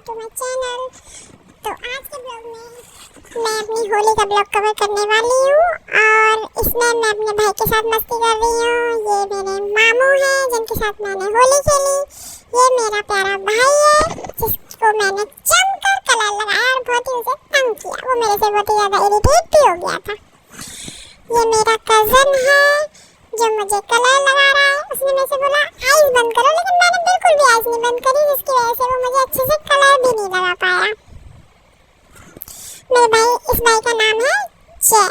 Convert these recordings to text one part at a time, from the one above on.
To my channel. तो आज के ब्लॉग में मैं अपनी होली का ब्लॉग कवर करने वाली हूँ और इसमें मैं अपने भाई के साथ मस्ती कर रही हूँ। ये मेरे मामू हैं जिनके साथ मैंने होली खेली। ये मेरा प्यारा भाई है जिसको मैंने जमकर कलर लगाया और बहुत ही उसे तंग किया। वो मेरे से बहुत ही ज़्यादा इरिटेट भी हो गया था। ये मेरा कज़न है जो मुझे कलर लगा रहा है। उसने मेरे से बोला आइस बंद करो, लेकिन मैंने बिल्कुल भी आइस नहीं बंद करी, जिसकी वजह से वो मुझे अच्छे से कलर भी नहीं लगा पाया। मेरे भाई, इस भाई का नाम है जय।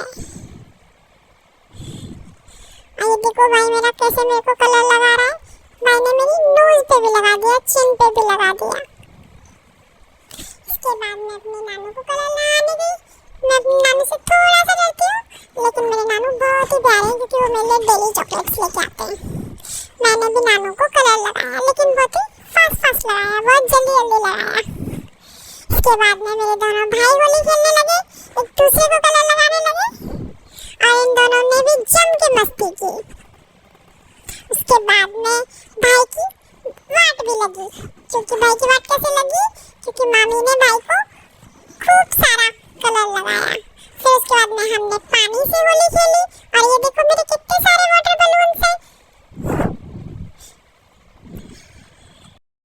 ये देखो भाई मेरा कैसे मेरे को कलर लगा रहा है। भाई ने मेरी नोज पे भी लगा दिया, चिन पे भी लगा दिया। इसके बाद मैं अपनी नानू को कलर लगाने गई। मैं अपनी नानू से थोड़ा सा डरती हूँ, लेकिन मेरे नानू बहुत ही प्यारे हैं क्योंकि वो मेरे लिए डेली चॉकलेट्स लेके आते हैं। मैंने भी नानू को कलर लगाया, लेकिन बहुत ही फास्ट लगाया, बहुत जल्दी लगाया। इसके बाद में मेरे दोनों भाई होली खेलने लगे, एक दूसरे को कलर लगाने लगे और इन दोनों ने भी जम के मस्ती की। उसके बाद में भाई की वाट भी लगी, क्योंकि भाई की वाट कैसे लगी, क्योंकि मामी ने भाई को खूब सारा कलर लगाया। फिर उसके बाद में हमने